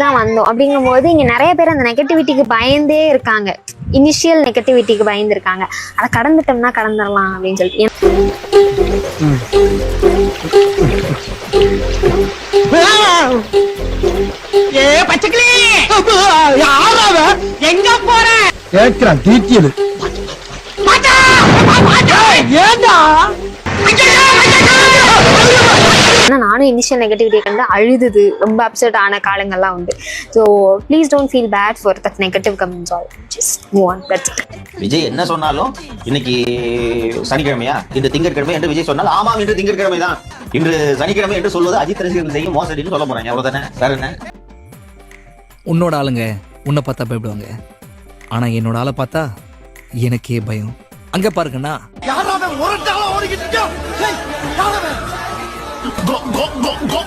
தான் வந்தோம். அப்படிங்கும்போது இங்க நிறைய பேர் அந்த நெகட்டிவிட்டிக்கு பயந்தே இருக்காங்க. இனிஷியல் நெகட்டிவிட்டிக்கு பயந்துருக்காங்க. அதை கடந்துட்டோம்னா கடந்துடலாம் அப்படின்னு சொல்லிட்டு. ஆனா நானும் இனிஷியல் நெகட்டிவிட்டியை கண்டு அழுது ரொம்ப அப்செட் ஆன காலங்கள்லாம் உண்டு. So please don't feel bad for that negative comments all. Just move on. That's it. Vijay என்ன சொன்னாலும் இன்னைக்கு சனிக்கிழமையா இன்று திங்கட்கிழமை என்று விஜய் சொன்னால் ஆமாம் இன்று திங்கட்கிழமை தான், இன்று சனிக்கிழமை என்று சொல்வது அஜித் ரசிகர்கள் செய்யும் மோசடின்னு சொல்ல போறாங்க. அவ்வளவுதானே, வேற என்ன? உன்னோட ஆளுங்க உன்னை பார்த்தா பயப்படுவாங்க, ஆனா என்னோட ஆளை பார்த்தா எனக்கே பயம். அங்க பாருங்கண்ணா, Go, go, go, go.